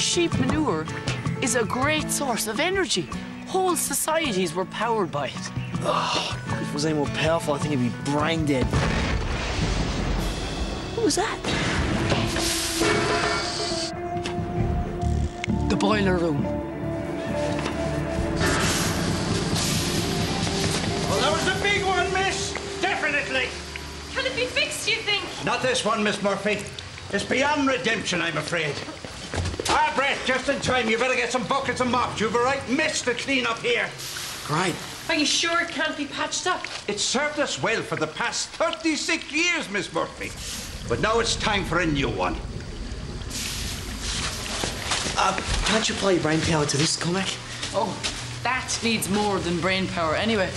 sheep manure is a great source of energy. Whole societies were powered by it. Oh, if it was any more powerful, I think it'd be brain dead. What was that? The boiler room. Well, that was a big one, miss. Definitely. Can it be fixed, do you think? Not this one, Miss Murphy. It's beyond redemption, I'm afraid. Ah, Brett, just in time. You better get some buckets and mops. You've a right mess to clean up here. Great. Are you sure it can't be patched up? It's served us well for the past 36 years, Miss Murphy. But now it's time for a new one. Can't you apply your brain power to this, Cormac? Oh, that needs more than brain power. Anyway,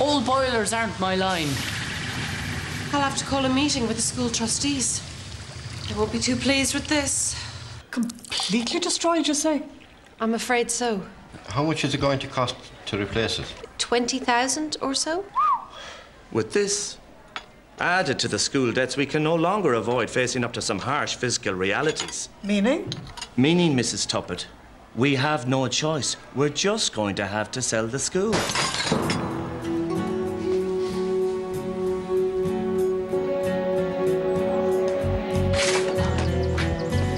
old boilers aren't my line. I'll have to call a meeting with the school trustees. They won't be too pleased with this. Completely destroyed, you say? I'm afraid so. How much is it going to cost to replace it? 20,000 or so? With this added to the school debts, we can no longer avoid facing up to some harsh physical realities. Meaning? Meaning, Mrs. Tuppett, we have no choice. We're just going to have to sell the school.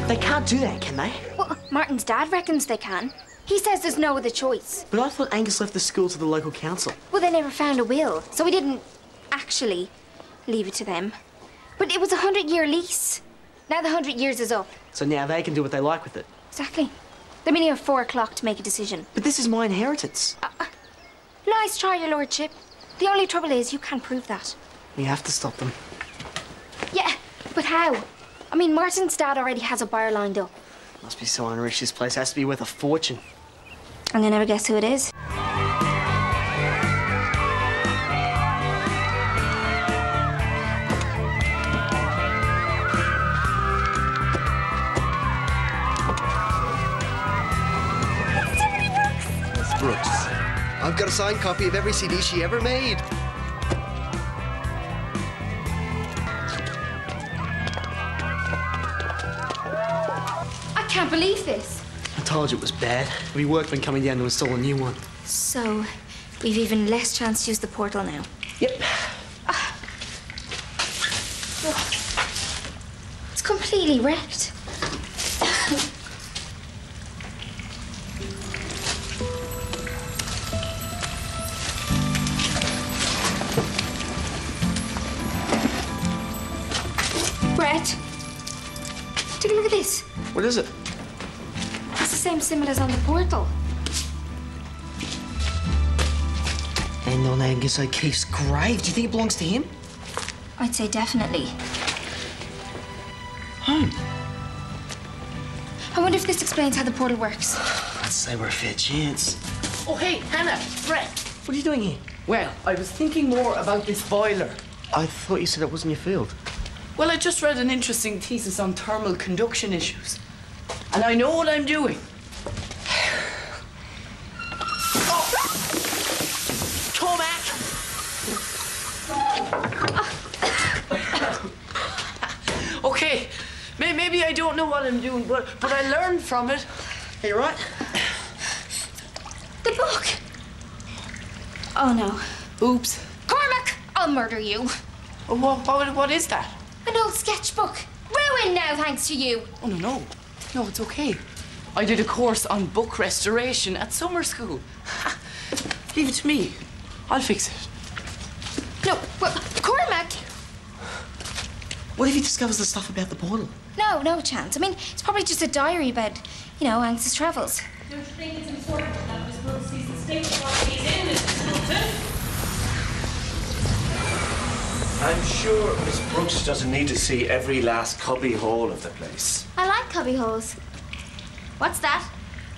They can't do that, can they? Well, Martin's dad reckons they can. He says there's no other choice. But I thought Angus left the school to the local council. Well, they never found a will, so we didn't actually leave it to them. But it was a 100-year lease. Now the 100 years is up. So now they can do what they like with it. Exactly. They're meeting at 4 o'clock to make a decision. But this is my inheritance. Nice try, your lordship. The only trouble is you can't prove that. We have to stop them. Yeah, but how? I mean, Martin's dad already has a buyer lined up. Must be so unrich. This place has to be worth a fortune. And you never guess who it is? Miss Brooks. I've got a signed copy of every CD she ever made. I can't believe this. I told you it was bad. There'll be workmen coming down to install a new one. So, we've even less chance to use the portal now. Yep. It's completely wrecked. Brett, take a look at this. What is it? It's the same symbol as on the portal. And on Angus O'Keefe's grave. Do you think it belongs to him? I'd say definitely. Home. I wonder if this explains how the portal works. I'd say we're a fair chance. Oh, hey, Hannah, Brett. What are you doing here? Well, I was thinking more about this boiler. I thought you said it wasn't your field. Well, I just read an interesting thesis on thermal conduction issues. And I know what I'm doing. Oh. Tomac! Okay, maybe I don't know what I'm doing, but I learned from it. Are you right? The book! Oh, no. Oops. Cormac, I'll murder you. What is that? An old sketchbook. Ruined now, thanks to you. Oh, no. No, it's okay. I did a course on book restoration at summer school. Leave it to me. I'll fix it. No, well, Cormac! What if he discovers the stuff about the portal? No chance. I mean, it's probably just a diary about, Angus's travels. Don't you think it's important that Miss Brooks sees the state of what he's in, Mrs. Hamilton? I'm sure Miss Brooks doesn't need to see every last cubby hole of the place. I like cubby holes. What's that?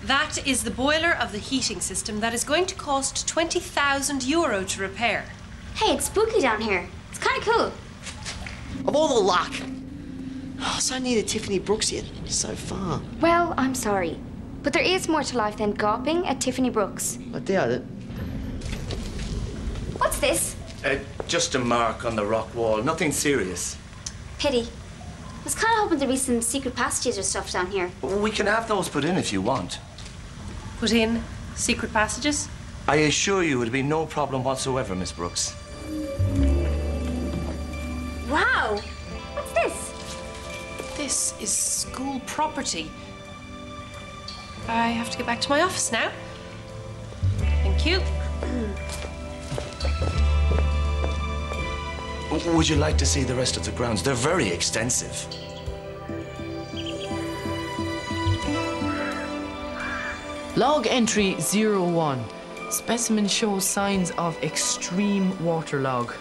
That is the boiler of the heating system that is going to cost €20,000 to repair. Hey, it's spooky down here. It's kind of cool. Of all the luck. Oh, so near to Tiffany Brooks yet so far. Well, I'm sorry. But there is more to life than gawping at Tiffany Brooks. I doubt it. What's this? Just a mark on the rock wall, nothing serious. Pity. I was kind of hoping there'd be some secret passages or stuff down here. We can have those put in if you want. Put in secret passages? I assure you it'll be no problem whatsoever, Miss Brooks. Wow! What's this? This is school property. I have to get back to my office now. Thank you. Would you like to see the rest of the grounds? They're very extensive. Log entry 01. Specimen shows signs of extreme waterlog.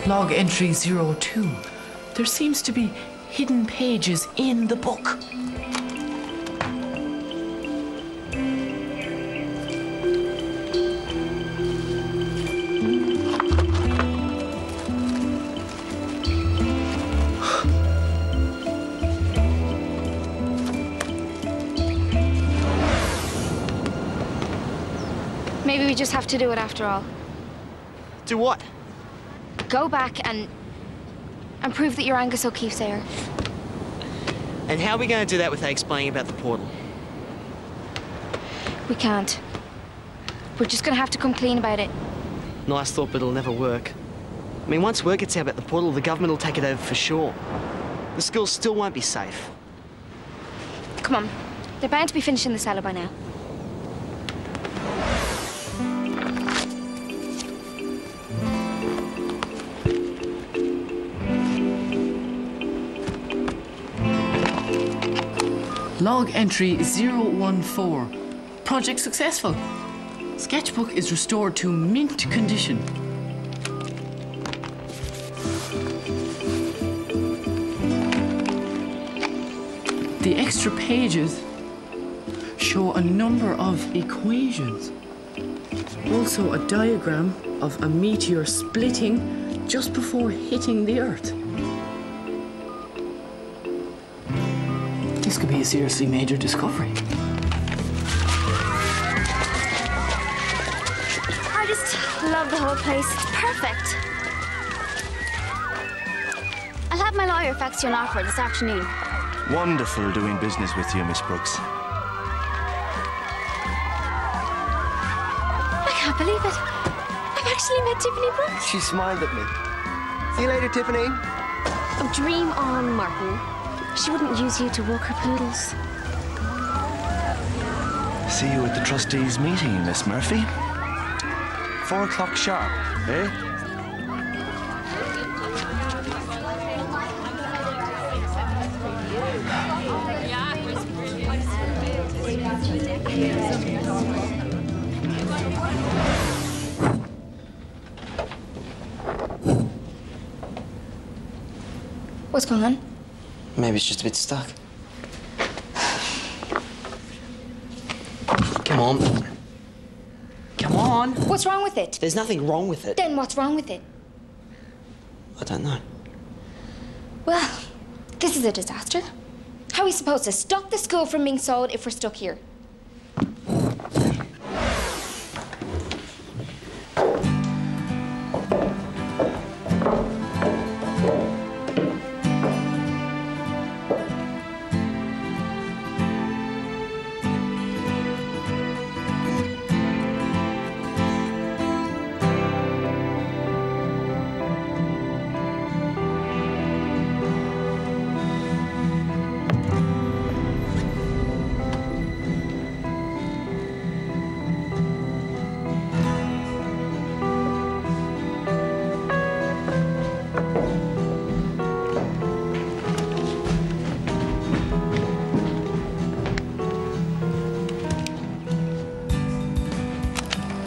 Log entry 02. There seems to be hidden pages in the book. Maybe we just have to do it after all. Do what? Go back and prove that you're Angus O'Keefe's heir. And how are we going to do that without explaining about the portal? We can't. We're just gonna have to come clean about it. Nice thought, but it'll never work. I mean, once word gets out about the portal, the government will take it over for sure. The school still won't be safe. Come on. They're bound to be finishing the cellar by now. Log entry 014. Project successful. Sketchbook is restored to mint condition. The extra pages show a number of equations. Also a diagram of a meteor splitting just before hitting the Earth. This could be a seriously major discovery. I just love the whole place. It's perfect. I'll have my lawyer fax you an offer this afternoon. Wonderful doing business with you, Miss Brooks. I can't believe it. I've actually met Tiffany Brooks. She smiled at me. See you later, Tiffany. Oh, dream on, Martin. She wouldn't use you to walk her poodles. See you at the trustees' meeting, Miss Murphy. 4 o'clock sharp, eh? What's going on? Maybe it's just a bit stuck. Come on. Come on. What's wrong with it? There's nothing wrong with it. Then what's wrong with it? I don't know. Well, this is a disaster. How are we supposed to stop the school from being sold if we're stuck here?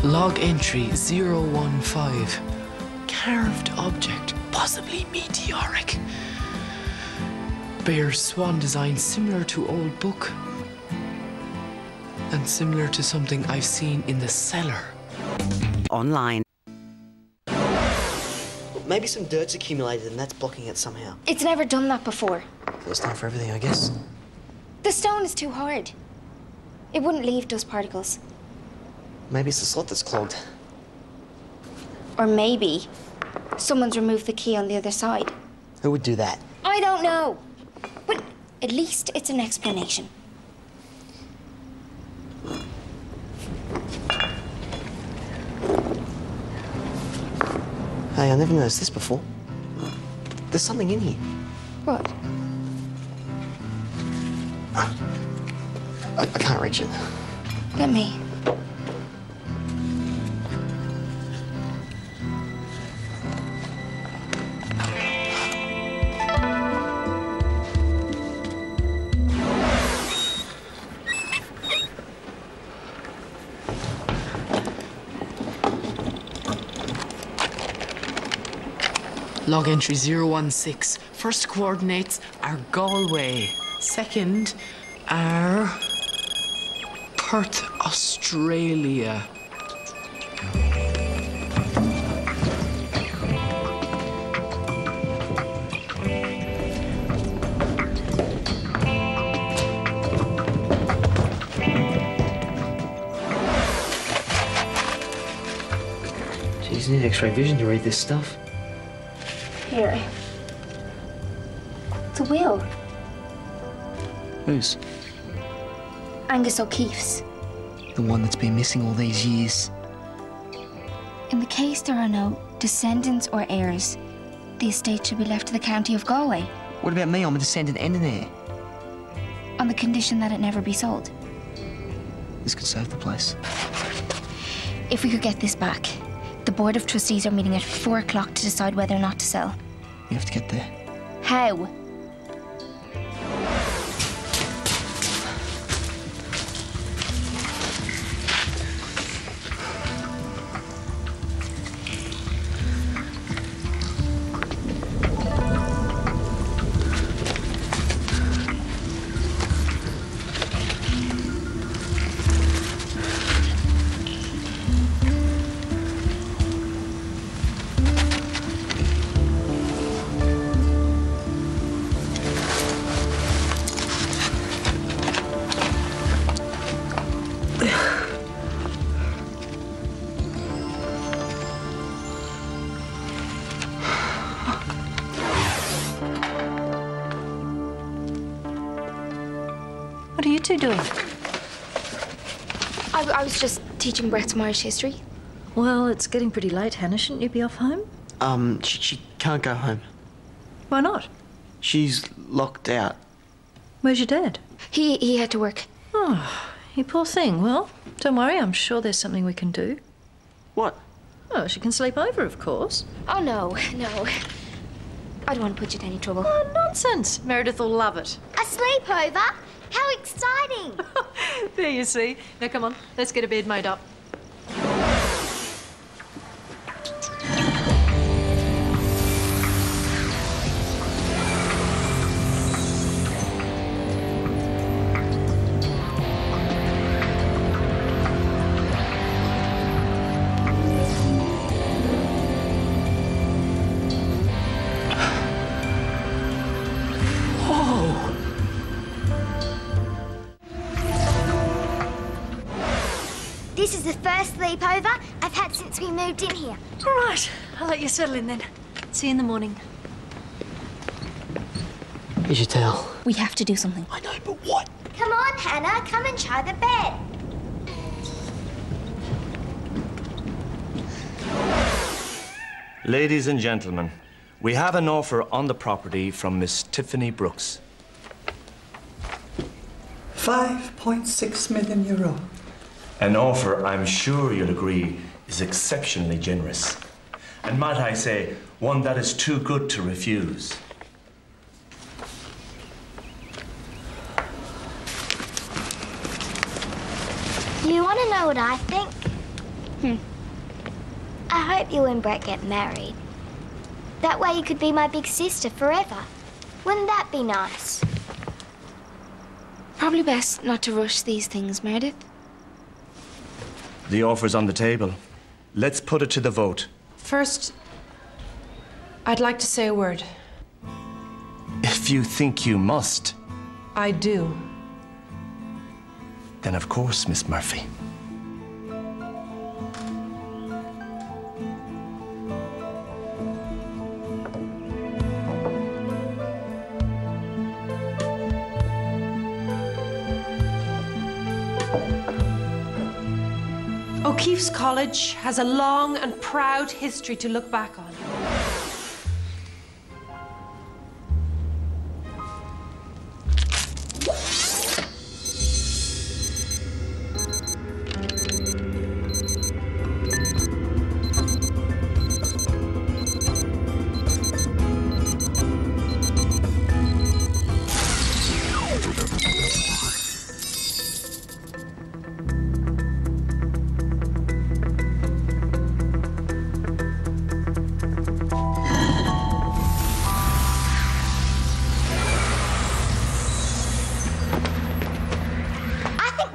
Log entry 015. Carved object, possibly meteoric. Bears swan design similar to old book. And similar to something I've seen in the cellar. Online. Maybe some dirt's accumulated and that's blocking it somehow. It's never done that before. First time for everything, I guess. The stone is too hard. It wouldn't leave dust particles. Maybe it's the slot that's clogged. Or maybe someone's removed the key on the other side. Who would do that? I don't know. But at least it's an explanation. Hey, I never noticed this before. There's something in here. What? I can't reach it. Let me. Log entry 016. First coordinates are Galway. Second are Perth, Australia. Jeez, you need X-ray vision to read this stuff. Here. It's a will. Whose? Angus O'Keefe's. The one that's been missing all these years. In the case there are no descendants or heirs, the estate should be left to the county of Galway, What about me? I'm a descendant and an heir. on the condition that it never be sold. This could save the place. If we could get this back, the Board of Trustees are meeting at 4 o'clock to decide whether or not to sell. We have to get there. How? What are you two doing? I was just teaching Brett some Irish history. Well, it's getting pretty late, Hannah. Shouldn't you be off home? She can't go home. Why not? She's locked out. Where's your dad? He had to work. Oh, you poor thing. Well, don't worry. I'm sure there's something we can do. What? Oh, she can sleep over, of course. Oh, no. I don't want to put you to any trouble. Oh, nonsense. Meredith will love it. A sleepover? How exciting! There you see. Now, come on. Let's get a bed made up. This is the first sleepover I've had since we moved in here. All right. I'll let you settle in then. See you in the morning. Here's your towel. We have to do something. I know, but what? Come on, Hannah. Come and try the bed. Ladies and gentlemen, we have an offer on the property from Miss Tiffany Brooks. 5.6 million euro. An offer I'm sure you'll agree is exceptionally generous. And might I say, one that is too good to refuse. You want to know what I think? I hope you and Brett get married. That way you could be my big sister forever. Wouldn't that be nice? Probably best not to rush these things, Meredith. The offer's on the table. Let's put it to the vote. First, I'd like to say a word. If you think you must, I do. then of course, Miss Murphy. O'Keefe's College has a long and proud history to look back on.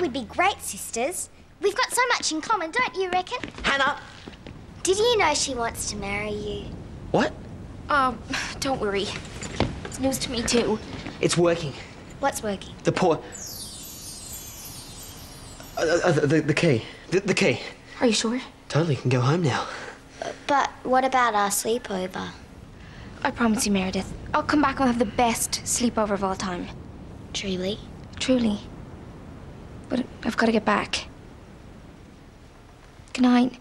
We'd be great sisters. We've got so much in common, don't you reckon? Hannah! Did you know she wants to marry you? What? Oh, don't worry. It's news to me too. It's working. What's working? The poor... the key. The key. Are you sure? Totally can go home now. But what about our sleepover? I promise you, Meredith. I'll come back and we'll have the best sleepover of all time. Truly? Truly. But I've got to get back. Good night.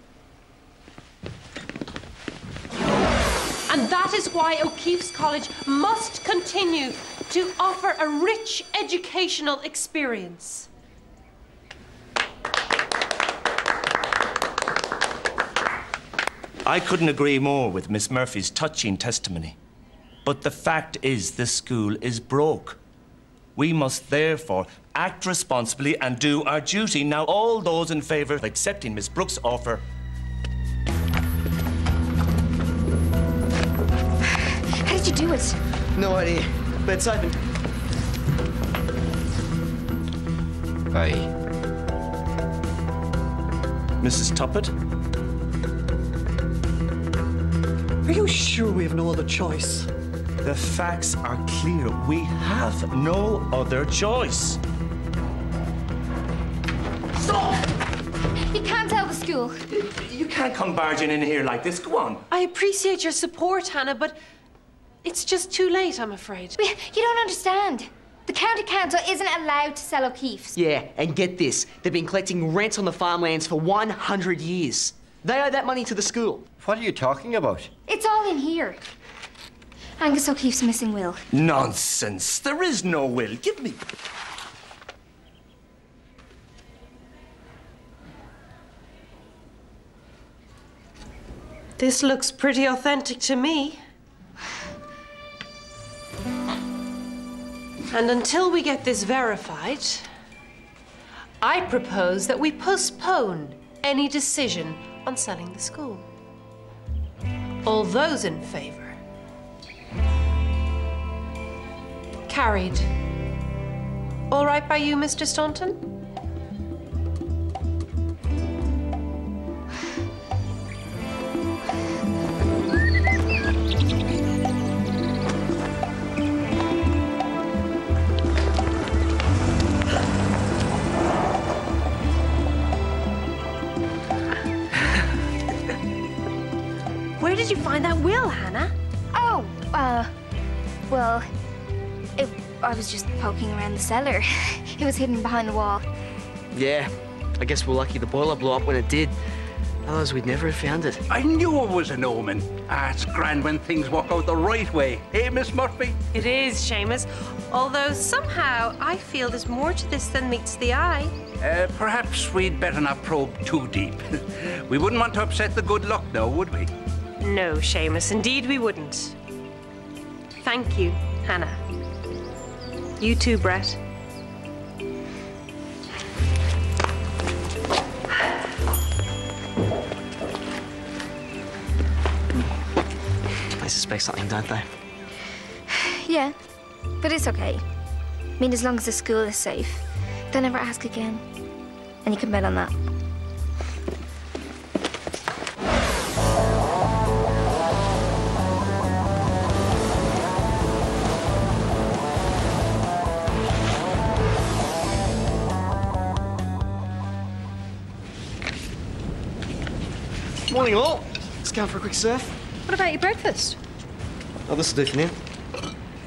And that is why O'Keefe's College must continue to offer a rich educational experience. I couldn't agree more with Miss Murphy's touching testimony. But the fact is, the school is broke. We must therefore act responsibly and do our duty. Now, all those in favour of accepting Miss Brooks' offer. How did you do it? No idea, but it's open. Aye. Mrs. Tuppett? Are you sure we have no other choice? The facts are clear. We have no other choice. Stop! You can't tell the school. You can't come barging in here like this. Go on. I appreciate your support, Hannah, but it's just too late, I'm afraid. You don't understand. The county council isn't allowed to sell O'Keefe's. Yeah, and get this. They've been collecting rent on the farmlands for 100 years. They owe that money to the school. What are you talking about? It's all in here. Angus O'Keefe's missing will. Nonsense. There is no will. Give me. This looks pretty authentic to me. And until we get this verified, I propose that we postpone any decision on selling the school. All those in favour? Carried. All right by you, Mr. Staunton? Where did you find that will, Hannah? Oh, well, I was just poking around the cellar. It was hidden behind the wall. Yeah, I guess we're lucky the boiler blew up when it did. Otherwise, we'd never have found it. I knew it was an omen. It's grand when things work out the right way. Eh, Miss Murphy? It is, Seamus. Although somehow I feel there's more to this than meets the eye. Perhaps we'd better not probe too deep. We wouldn't want to upset the good luck, though, would we? No, Seamus, indeed we wouldn't. Thank you, Hannah. You too, Brett. They suspect something, don't they? Yeah, but it's okay. I mean, as long as the school is safe, they'll never ask again. And you can bet on that. Morning all. Let's go for a quick surf. What about your breakfast? Oh, this will do for now.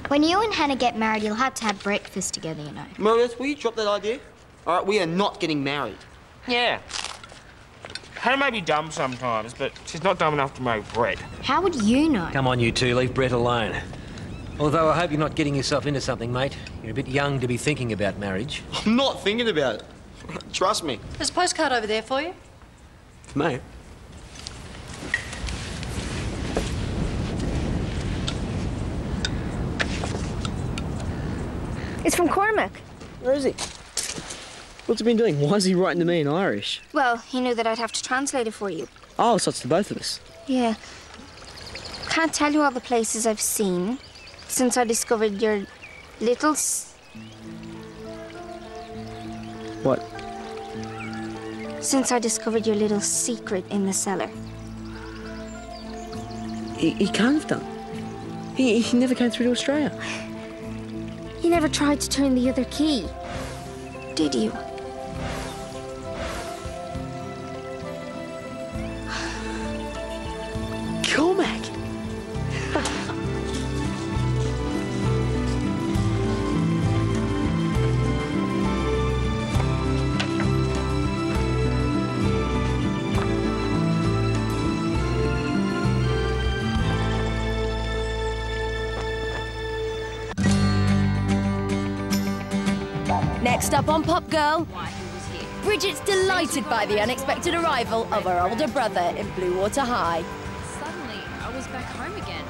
When you and Hannah get married, you'll have to have breakfast together, you know. Meredith, will you drop that idea? All right, we are not getting married. Yeah. Hannah may be dumb sometimes, but she's not dumb enough to make Brett. How would you know? Come on, you two, leave Brett alone. Although I hope you're not getting yourself into something, mate. You're a bit young to be thinking about marriage. I'm not thinking about it. Trust me. There's a postcard over there for you. For me? It's from Cormac. Where is he? What's he been doing? Why is he writing to me in Irish? Well, he knew that I'd have to translate it for you. Oh, so it's to both of us. Yeah. Can't tell you all the places I've seen since I discovered your little... What? Since I discovered your little secret in the cellar. He can't have done. He never came through to Australia. You never tried to turn the other key, did you? Cormac! Next up on Pop Girl, Bridget's delighted by the unexpected arrival of her older brother in Bluewater High. Suddenly, I was back home again.